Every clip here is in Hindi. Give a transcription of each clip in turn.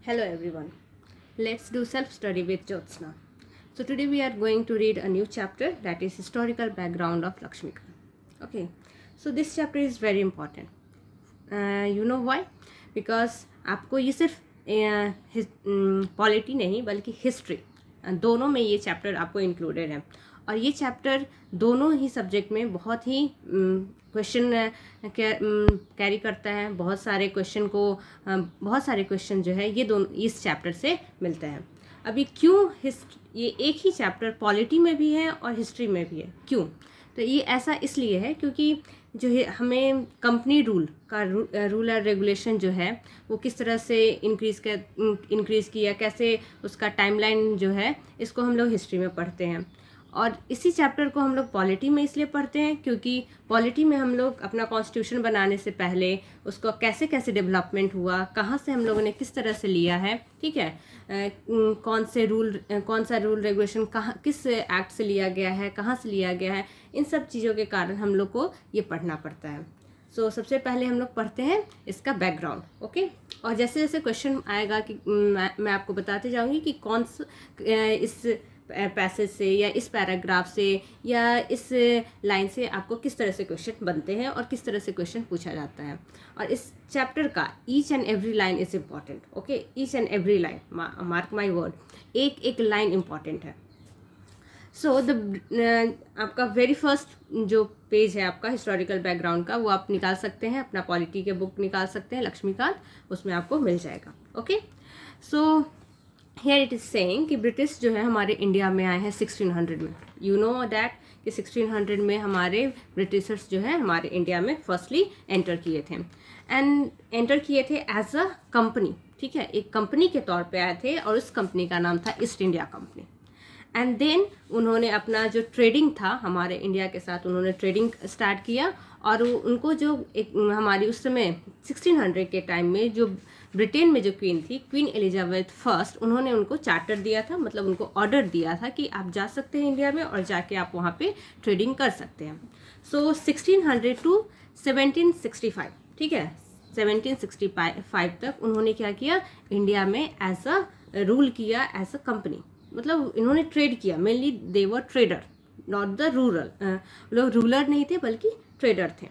Hello everyone. Let's do self-study with Jyotsna. So today we are going to read a new chapter, that is historical background of Lakshmikant. Okay. So this chapter is very important. You know why? Because आपको ये सिर्फ पॉलिटी नहीं बल्कि हिस्ट्री दोनों में ये चैप्टर आपको इंक्लूडेड है। और ये चैप्टर दोनों ही सब्जेक्ट में बहुत ही क्वेश्चन कैरी करता है। बहुत सारे क्वेश्चन जो है ये दोनों इस चैप्टर से मिलते हैं। अभी क्यों ये एक ही चैप्टर पॉलिटी में भी है और हिस्ट्री में भी है, क्यों? तो ये ऐसा इसलिए है क्योंकि जो है हमें कंपनी रूल और रेगुलेशन जो है वो किस तरह से इंक्रीज़ किया, कैसे उसका टाइमलाइन जो है इसको हम लोग हिस्ट्री में पढ़ते हैं। और इसी चैप्टर को हम लोग पॉलिटी में इसलिए पढ़ते हैं क्योंकि पॉलिटी में हम लोग अपना कॉन्स्टिट्यूशन बनाने से पहले उसको कैसे कैसे डेवलपमेंट हुआ, कहाँ से हम लोगों ने किस तरह से लिया है, ठीक है, कौन सा रूल रेगुलेशन कहाँ किस एक्ट से लिया गया है, कहाँ से लिया गया है, इन सब चीज़ों के कारण हम लोग को ये पढ़ना पड़ता है। सो सबसे पहले हम लोग पढ़ते हैं इसका बैकग्राउंड, ओके। और जैसे जैसे क्वेश्चन आएगा कि मैं आपको बताते जाऊँगी कि कौन सा इस पैसेज से या इस पैराग्राफ से या इस लाइन से आपको किस तरह से क्वेश्चन बनते हैं और किस तरह से क्वेश्चन पूछा जाता है। और इस चैप्टर का each and every line is important, okay. Each and every line, mark my word, एक एक लाइन इम्पॉर्टेंट है। सो आपका वेरी फर्स्ट जो पेज है आपका हिस्टोरिकल बैकग्राउंड का, वो आप निकाल सकते हैं, अपना पॉलिटी के बुक निकाल सकते हैं लक्ष्मीकांत, उसमें आपको मिल जाएगा, okay. So here it is saying कि ब्रिटिश जो है हमारे इंडिया में आए हैं 1600 में। यू नो दैट कि 1600 में हमारे ब्रिटिशर्स जो है हमारे इंडिया में फर्स्टली एंटर किए थे एज अ कंपनी, ठीक है, एक कंपनी के तौर पे आए थे और उस कंपनी का नाम था East India company. And then उन्होंने अपना जो ट्रेडिंग था हमारे इंडिया के साथ, उन्होंने ट्रेडिंग स्टार्ट किया। और उनको जो एक हमारी उस समय 1600 के टाइम में जो ब्रिटेन में जो क्वीन थी, क्वीन एलिजाबेथ फर्स्ट, उन्होंने उनको चार्टर दिया था, मतलब उनको ऑर्डर दिया था कि आप जा सकते हैं इंडिया में और जाके आप वहाँ पे ट्रेडिंग कर सकते हैं। सो 1600 टू 1765, ठीक है, 1765 तक उन्होंने क्या किया, इंडिया में एज अ रूल किया एज अ कंपनी, मतलब इन्होंने ट्रेड किया। Mainly they were trader, not the लोग रूलर नहीं थे बल्कि ट्रेडर थे।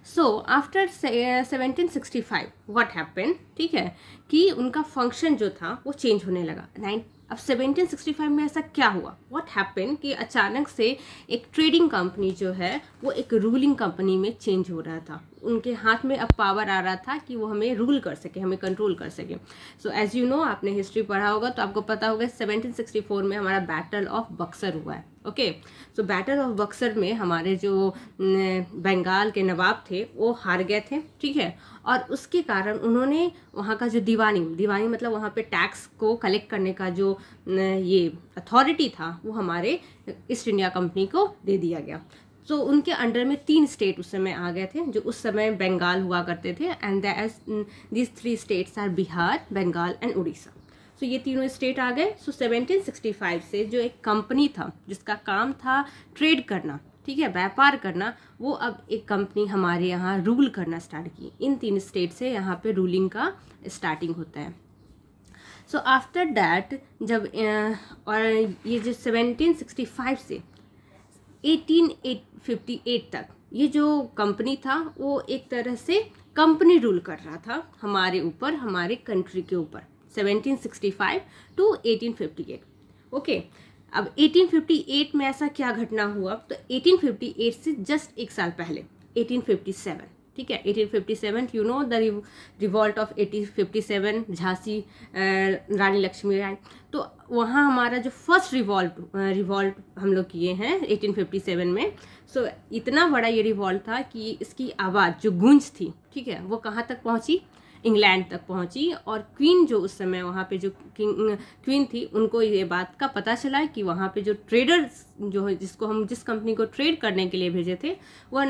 सो आफ्टर 1765 व्हाट हैपन, ठीक है, कि उनका फंक्शन जो था वो चेंज होने लगा। अब 1765 में ऐसा क्या हुआ, व्हाट हैपन कि अचानक से एक ट्रेडिंग कंपनी जो है वो एक रूलिंग कंपनी में चेंज हो रहा था। उनके हाथ में अब पावर आ रहा था कि वो हमें रूल कर सके, हमें कंट्रोल कर सके। सो एज यू नो, आपने हिस्ट्री पढ़ा होगा तो आपको पता होगा 1764 में हमारा बैटल ऑफ बक्सर हुआ है, okay. So battle of Buxar में हमारे जो बंगाल के नवाब थे वो हार गए थे, ठीक है। और उसके कारण उन्होंने वहाँ का जो दीवानी मतलब वहाँ पे टैक्स को कलेक्ट करने का जो ये अथॉरिटी था वो हमारे ईस्ट इंडिया कंपनी को दे दिया गया। सो उनके अंडर में 3 स्टेट उस समय आ गए थे जो उस समय बंगाल हुआ करते थे। And these 3 states are Bihar, Bengal and Orissa. So ये तीनों स्टेट आ गए। सो 1765 से जो एक कंपनी था जिसका काम था ट्रेड करना, ठीक है, व्यापार करना, वो अब एक कंपनी हमारे यहाँ रूल करना स्टार्ट की। इन 3 स्टेट से यहाँ पे रूलिंग का स्टार्टिंग होता है। सो आफ्टर दैट जब और ये जो 1765 से 1858 तक ये जो कंपनी था वो एक तरह से कंपनी रूल कर रहा था हमारे ऊपर, हमारे कंट्री के ऊपर, 1765 टू 1858, ओके। अब 1858 में ऐसा क्या घटना हुआ, तो 1858 से जस्ट एक साल पहले 1857, ठीक है, 1857, you know the revolt of 1857, Jhansi Rani Lakshmibai. तो वहाँ हमारा जो फर्स्ट रिवॉल्ट हम लोग किए हैं 1857 में। सो इतना बड़ा ये रिवॉल्ट था कि इसकी आवाज़ जो गूंज थी, ठीक है, वो कहाँ तक पहुँची, इंग्लैंड तक पहुंची। और क्वीन जो उस समय वहाँ पे जो क्वीन थी, उनको ये बात का पता चला कि वहाँ पे जो ट्रेडर्स जो है, जिस कंपनी को ट्रेड करने के लिए भेजे थे, वो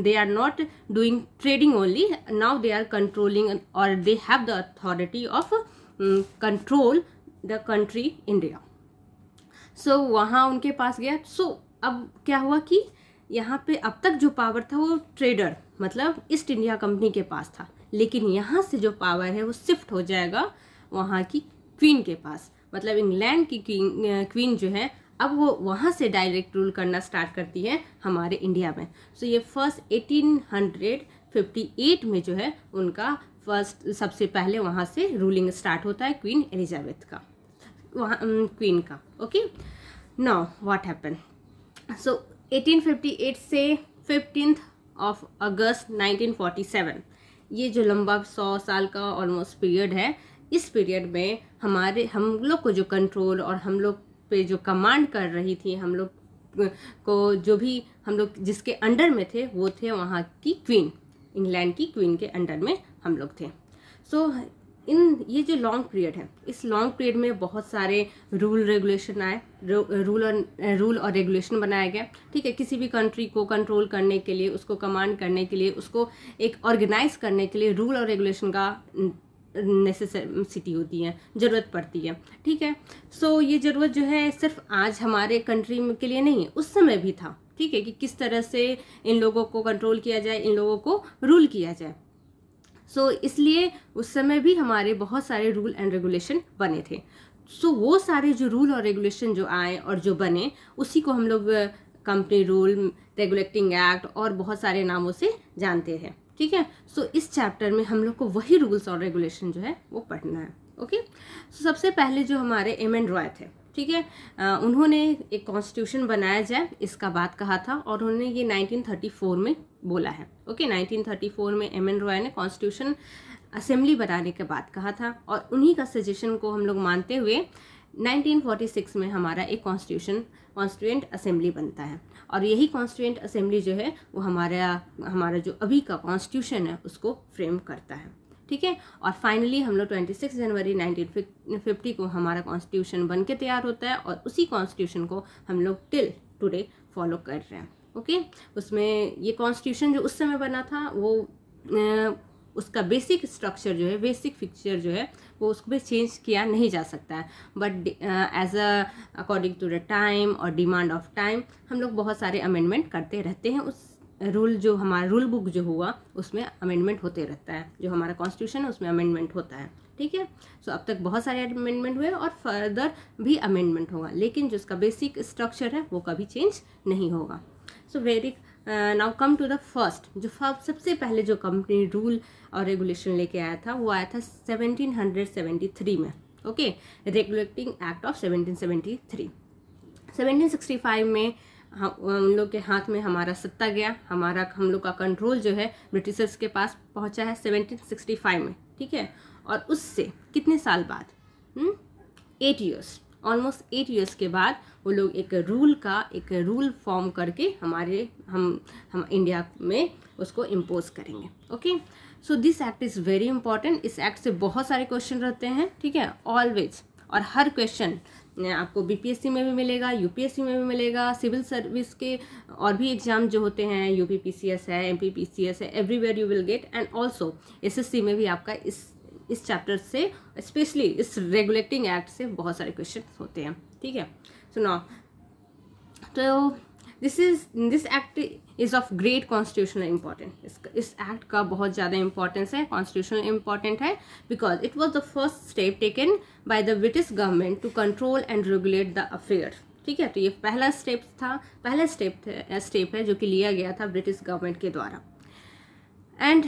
they are not doing trading only, now they are controlling और they have the authority of control the country India. So वहाँ उनके पास गया। सो अब क्या हुआ कि यहाँ पे अब तक जो पावर था वो ट्रेडर मतलब ईस्ट इंडिया कंपनी के पास था, लेकिन यहाँ से जो पावर है वो शिफ्ट हो जाएगा वहाँ की क्वीन के पास, मतलब इंग्लैंड की क्वीन जो है अब वो वहाँ से डायरेक्ट रूल करना स्टार्ट करती है हमारे इंडिया में। सो ये फर्स्ट 1858 में जो है उनका फर्स्ट सबसे पहले वहाँ से रूलिंग स्टार्ट होता है क्वीन एलिजाबेथ का, वहाँ क्वीन का। ओके, नाउ व्हाट हैपन, सो 1858 से 15 अगस्त 1947, ये जो लंबा 100 साल का ऑलमोस्ट पीरियड है, इस पीरियड में हम लोग को जो कंट्रोल और हम लोग पे जो कमांड कर रही थी, हम लोग को जो भी हम लोग जिसके अंडर में थे वो थे वहाँ की क्वीन, इंग्लैंड की क्वीन के अंडर में हम लोग थे। सो ये जो लॉन्ग पीरियड है, इस लॉन्ग पीरियड में बहुत सारे रूल रेगुलेशन आए, रूल और रेगुलेशन बनाया गया। ठीक है, किसी भी कंट्री को कंट्रोल करने के लिए, उसको कमांड करने के लिए, उसको एक ऑर्गेनाइज करने के लिए रूल और रेगुलेशन का नेसेसिटी होती है, ज़रूरत पड़ती है। ठीक है, सो ये ज़रूरत जो है सिर्फ आज हमारे कंट्री के लिए नहीं है, उस समय भी था। ठीक है, कि किस तरह से इन लोगों को कंट्रोल किया जाए, इन लोगों को रूल किया जाए। सो इसलिए उस समय भी हमारे बहुत सारे रूल एंड रेगुलेशन बने थे। सो वो सारे जो रूल और रेगुलेशन जो आए और जो बने, उसी को हम लोग कंपनी रूल, रेगुलेटिंग एक्ट और बहुत सारे नामों से जानते हैं। ठीक है, सो इस चैप्टर में हम लोग को वही रूल्स और रेगुलेशन जो है वो पढ़ना है। ओके, सो सबसे पहले जो हमारे एम एन रॉय थे, ठीक है, उन्होंने एक कॉन्स्टिट्यूशन बनाया जाए इसका बात कहा था, और उन्होंने ये 1934 में बोला है। ओके, 1934 में एम एन रॉय ने कॉन्स्टिट्यूशन असेंबली बनाने के बाद कहा था, और उन्हीं का सजेशन को हम लोग मानते हुए 1946 में हमारा एक कॉन्स्टिट्यूएंट असेंबली बनता है, और यही कॉन्स्टिट्यूएंट असेंबली जो है वो हमारा जो अभी का कॉन्स्टिट्यूशन है उसको फ्रेम करता है। ठीक है, और फाइनली हम लोग 26 जनवरी 1950 को हमारा कॉन्स्टिट्यूशन बन के तैयार होता है, और उसी कॉन्स्टिट्यूशन को हम लोग टिल टुडे फॉलो कर रहे हैं। ओके, उसमें ये कॉन्स्टिट्यूशन जो उस समय बना था वो उसका बेसिक स्ट्रक्चर जो है, बेसिक फिक्चर जो है वो उसको भी चेंज किया नहीं जा सकता है, but as according to the time और डिमांड ऑफ टाइम हम लोग बहुत सारे अमेंडमेंट करते रहते हैं। उस रूल जो हमारा रूल बुक जो हुआ उसमें अमेंडमेंट होते रहता है, जो हमारा कॉन्स्टिट्यूशन है उसमें अमेंडमेंट होता है। ठीक है, सो अब तक बहुत सारे अमेंडमेंट हुए और फर्दर भी अमेंडमेंट होगा, लेकिन जो उसका बेसिक स्ट्रक्चर है वो कभी चेंज नहीं होगा। So very now come to the first, जो सबसे पहले जो कंपनी रूल और रेगुलेशन लेके आया था वो आया था 1773 में। Okay, regulating act of 1773। 1765 में उन लोग के हाथ में हमारा सत्ता गया, हम लोग का कंट्रोल जो है ब्रिटिशर्स के पास पहुंचा है 1765 में। ठीक है, और उससे कितने साल बाद, 8 ईयर्स, ऑलमोस्ट 8 ईयर्स के बाद वो लोग एक रूल फॉर्म करके हम इंडिया में उसको इम्पोज करेंगे। Okay, so this act is very important. इस एक्ट से बहुत सारे क्वेश्चन रहते हैं। ठीक है, ऑलवेज, और हर क्वेश्चन आपको बीपीएससी में भी मिलेगा, यूपीएससी में भी मिलेगा, सिविल सर्विस के और भी एग्जाम जो होते हैं, यूपीपीसीएस है, एमपीपीसीएस है, everywhere you will get, and also SSC में भी आपका इस चैप्टर से, स्पेशली इस रेगुलेटिंग एक्ट से बहुत सारे क्वेश्चन होते हैं। ठीक है, सो नाउ तो this act is of great constitutional importance. इस एक्ट का बहुत ज़्यादा इंपॉर्टेंस है, कॉन्स्टिट्यूशनल इम्पोर्टेंट है, because it was the first step taken by the British government to control and regulate the affair. ठीक है, तो ये पहला स्टेप है जो कि लिया गया था ब्रिटिश गवर्नमेंट के द्वारा। End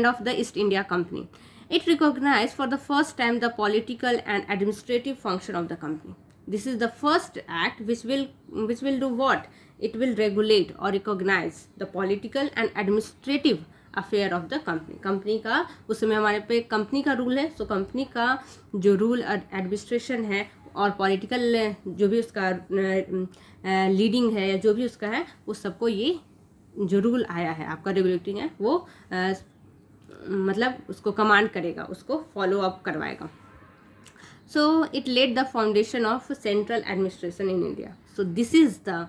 of the east India company, it recognized for the first time the political and administrative function of the company. This is the first act which will do what? It will regulate or recognize the political and administrative affair of the company. Company का उस समय हमारे पे कंपनी का रूल है, सो कंपनी का जो रूल एडमिनिस्ट्रेशन है और पॉलिटिकल जो भी उसका लीडिंग है या जो भी उसका है, उस सबको ये जो रूल आया है आपका रेगुलेटिंग है वो मतलब उसको कमांड करेगा, उसको फॉलो अप करवाएगा। So it led the foundation of central administration in India. So this is the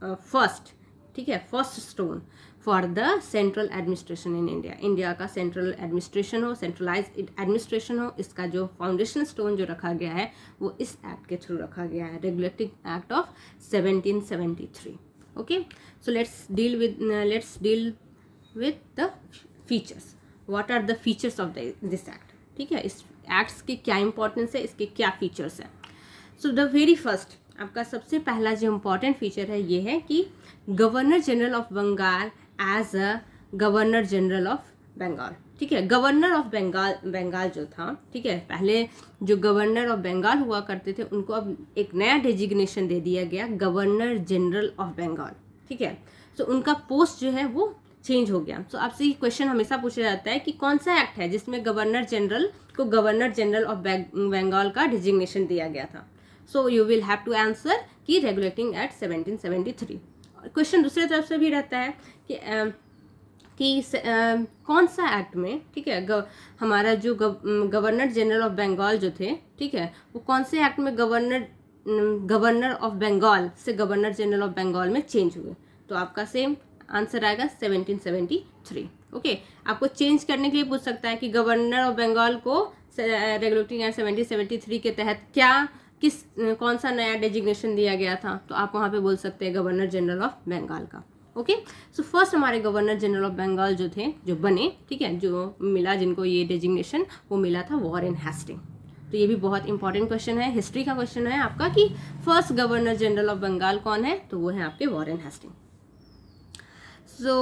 first, ठीक है, first stone for the central administration in India. India का सेंट्रल एडमिनिस्ट्रेशन हो, सेंट्रलाइज एडमिनिस्ट्रेशन हो, इसका जो फाउंडेशन स्टोन जो रखा गया है वो इस एक्ट के थ्रू रखा गया है, regulating act of 1773। Okay, so let's deal with the features. What are the features of this act? ठीक है, इस एक्ट्स की क्या इंपॉर्टेंस है, इसके क्या फीचर्स हैं। सो द वेरी फर्स्ट आपका सबसे पहला जो इम्पोर्टेंट फीचर है ये है कि governor general of Bengal as a governor general of Bengal, ठीक है। गवर्नर ऑफ बंगाल जो था, ठीक है, पहले जो गवर्नर ऑफ बंगाल हुआ करते थे उनको अब एक नया डेजिग्नेशन दे दिया गया, गवर्नर जनरल ऑफ बंगाल, ठीक है। सो उनका पोस्ट जो है वो चेंज हो गया। सो आपसे ये क्वेश्चन हमेशा पूछा जाता है कि कौन सा एक्ट है जिसमें गवर्नर जनरल को गवर्नर जनरल ऑफ बंगाल का डेजिग्नेशन दिया गया था। So you will have to answer कि रेगुलेटिंग एक्ट 1773। क्वेश्चन दूसरे तरफ से भी रहता है कि कौन सा एक्ट में, ठीक है, हमारा जो गवर्नर जनरल ऑफ बंगाल जो थे, ठीक है, वो कौन से एक्ट में गवर्नर ऑफ बंगाल से गवर्नर जनरल ऑफ बंगाल में चेंज हुए। तो आपका सेम आंसर आएगा 1773। ओके, आपको चेंज करने के लिए पूछ सकता है कि गवर्नर ऑफ बंगाल को रेगुलेटिंग एक्ट 1773 के तहत कौन सा नया डेजिग्नेशन दिया गया था, तो आप वहाँ पे बोल सकते हैं गवर्नर जनरल ऑफ बंगाल का। ओके, सो फर्स्ट हमारे गवर्नर जनरल ऑफ बंगाल जो थे, जो बने, ठीक है, जो मिला जिनको ये डेजिग्नेशन, वो मिला था वॉरेन हेस्टिंग। तो ये भी बहुत इंपॉर्टेंट क्वेश्चन है, हिस्ट्री का क्वेश्चन है आपका कि first governor general of Bengal कौन है, तो वो है आपके वॉरेन हेस्टिंग। सो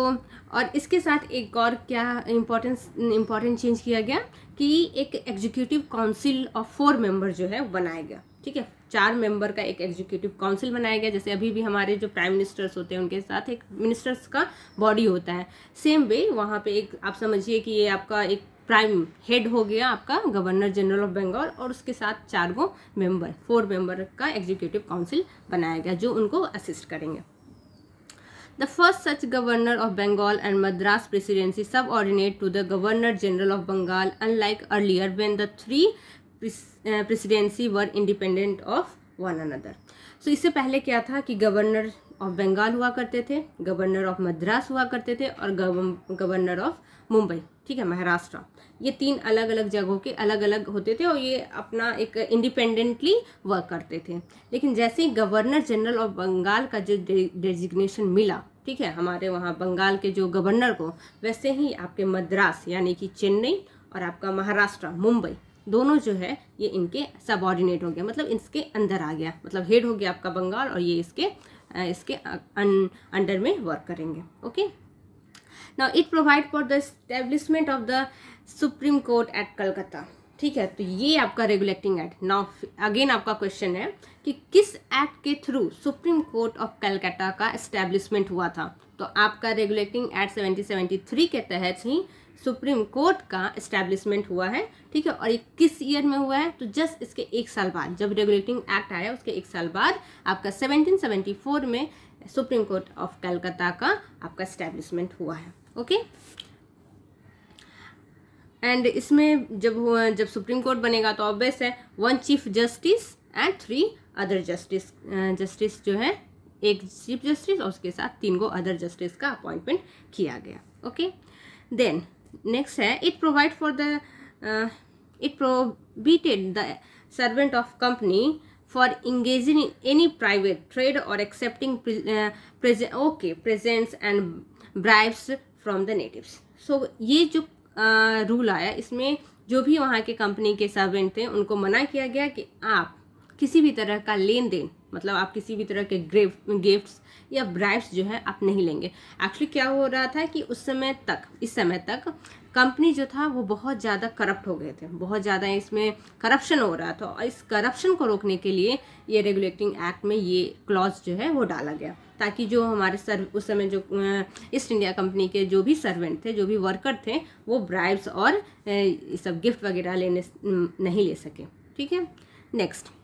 और इसके साथ एक और क्या इम्पोर्टेंट चेंज किया गया कि एक एग्जीक्यूटिव काउंसिल ऑफ 4 मेंबर जो है बनाया गया, ठीक है। 4 मेंबर का एक एग्जीक्यूटिव काउंसिल बनाया गया, जैसे अभी भी हमारे जो प्राइम मिनिस्टर्स होते हैं उनके साथ एक मिनिस्टर्स का बॉडी होता है, सेम वे वहाँ पे एक आप समझिए कि ये आपका एक प्राइम हेड हो गया आपका गवर्नर जनरल ऑफ बंगाल, और उसके साथ 4 मेंबर का एग्जीक्यूटिव काउंसिल बनाया गया जो उनको असिस्ट करेंगे। The first such governor of Bengal and Madras presidency subordinate to the governor general of Bengal, unlike earlier when the 3 presidency were independent of one another. So इससे पहले क्या था कि गवर्नर ऑफ बंगाल हुआ करते थे, गवर्नर ऑफ मद्रास हुआ करते थे और गवर्नर ऑफ मुंबई, ठीक है, महाराष्ट्र। ये 3 अलग अलग जगहों के अलग अलग होते थे और ये अपना एक इंडिपेंडेंटली वर्क करते थे। लेकिन जैसे ही गवर्नर जनरल ऑफ बंगाल का जो डेजिग्नेशन मिला, ठीक है, हमारे वहाँ बंगाल के जो गवर्नर को, वैसे ही आपके मद्रास यानी कि चेन्नई और आपका महाराष्ट्र मुंबई दोनों जो है ये इनके सबऑर्डिनेट हो गया, मतलब इसके अंदर आ गया, मतलब हेड हो गया आपका बंगाल और ये इसके अंडर में वर्क करेंगे। Okay, now it provide for the establishment of the supreme court at Calcutta, ठीक है। तो ये आपका रेगुलेटिंग एक्ट। नाउ अगेन आपका क्वेश्चन है कि किस एक्ट के through supreme court of Calcutta का एस्टेब्लिशमेंट हुआ था, तो आपका रेगुलेटिंग एक्ट 1773 के तहत ही सुप्रीम कोर्ट का एस्टेब्लिशमेंट हुआ है, ठीक है। और ये किस ईयर में हुआ है, तो जस्ट इसके 1 साल बाद, जब रेगुलेटिंग एक्ट आया उसके 1 साल बाद आपका 1774 में सुप्रीम कोर्ट ऑफ कलकत्ता का आपका एस्टेब्लिशमेंट हुआ है। ओके, एंड इसमें जब सुप्रीम कोर्ट बनेगा तो ऑब्वियस है 1 chief justice and 3 other justice जो है, 1 चीफ जस्टिस और उसके साथ 3 को अदर जस्टिस का अपॉइंटमेंट किया गया। ओके, देन नेक्स्ट है it provide for the it prohibited the servant of company for engaging in any private trade और accepting presents and bribes from the natives. So ये जो रूल आया, इसमें जो भी वहाँ के कंपनी के सर्वेंट थे उनको मना किया गया कि आप किसी भी तरह का लेन देन, मतलब आप किसी भी तरह के गिफ्ट्स या ब्राइब्स जो है आप नहीं लेंगे। एक्चुअली क्या हो रहा था कि इस समय तक कंपनी जो था वो बहुत ज़्यादा करप्ट हो गए थे, बहुत ज़्यादा इसमें करप्शन हो रहा था, और इस करप्शन को रोकने के लिए ये रेगुलेटिंग एक्ट में ये क्लॉज जो है वो डाला गया, ताकि जो हमारे उस समय जो ईस्ट इंडिया कंपनी के जो भी सर्वेंट थे, जो भी वर्कर थे, वो ब्राइब्स और सब गिफ्ट वगैरह लेने नहीं ले सके, ठीक है। Next,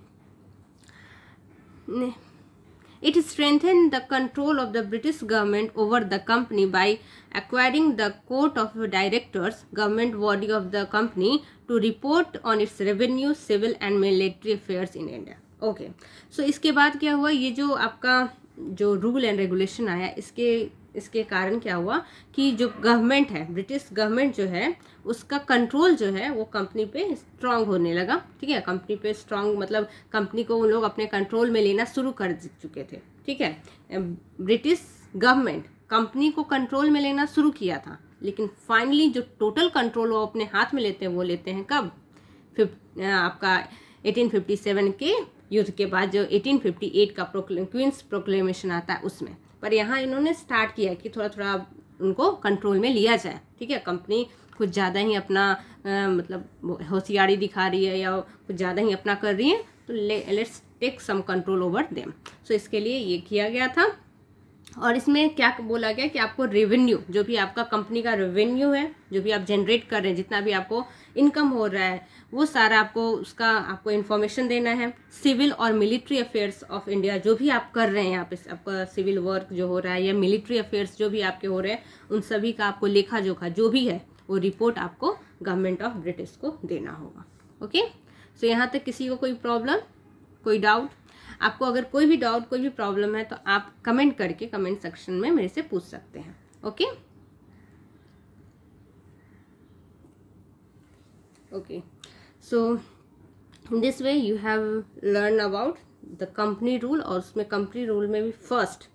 it strengthened the control of the British government over the company by acquiring the court of directors, government body of the company, to report on its revenue, civil and military affairs in India. Okay, so इसके बाद क्या हुआ, ये जो आपका जो रूल एंड रेगुलेशन आया, इसके कारण क्या हुआ कि जो गवर्नमेंट है, ब्रिटिश गवर्नमेंट जो है, उसका कंट्रोल जो है वो कंपनी पे स्ट्रांग होने लगा, ठीक है। कंपनी पे स्ट्रांग मतलब कंपनी को वो लोग अपने कंट्रोल में लेना शुरू कर चुके थे, ठीक है। ब्रिटिश गवर्नमेंट कंपनी को कंट्रोल में लेना शुरू किया था, लेकिन फाइनली जो टोटल कंट्रोल वो अपने हाथ में लेते हैं, वो लेते हैं कब, आपका 1857 के युद्ध के बाद जो 1858 का क्वींस प्रोक्लेमेशन आता है उसमें। पर यहाँ इन्होंने स्टार्ट किया कि थोड़ा थोड़ा उनको कंट्रोल में लिया जाए, ठीक है। कंपनी कुछ ज़्यादा ही अपना मतलब होशियारी दिखा रही है या कुछ ज़्यादा ही अपना कर रही है, तो let's take some control over them. So इसके लिए ये किया गया था। और इसमें क्या बोला गया कि आपको रेवेन्यू, जो भी आपका कंपनी का रेवेन्यू है, जो भी आप जनरेट कर रहे हैं, जितना भी आपको इनकम हो रहा है, वो सारा आपको आपको इन्फॉर्मेशन देना है। सिविल और मिलिट्री अफेयर्स ऑफ इंडिया जो भी आप कर रहे हैं यहाँ पे, आपका सिविल वर्क जो हो रहा है या मिलिट्री अफेयर्स जो भी आपके हो रहे हैं, उन सभी का आपको लेखा जोखा जो भी है वो रिपोर्ट आपको गवर्नमेंट ऑफ ब्रिटिश को देना होगा। ओके, सो यहाँ तक किसी को कोई प्रॉब्लम, कोई डाउट? आपको अगर कोई भी डाउट, कोई भी प्रॉब्लम है तो आप कमेंट करके कमेंट सेक्शन में मेरे से पूछ सकते हैं। Okay okay, so this way you have learn about the company rule. और उसमें कंपनी रूल में भी फर्स्ट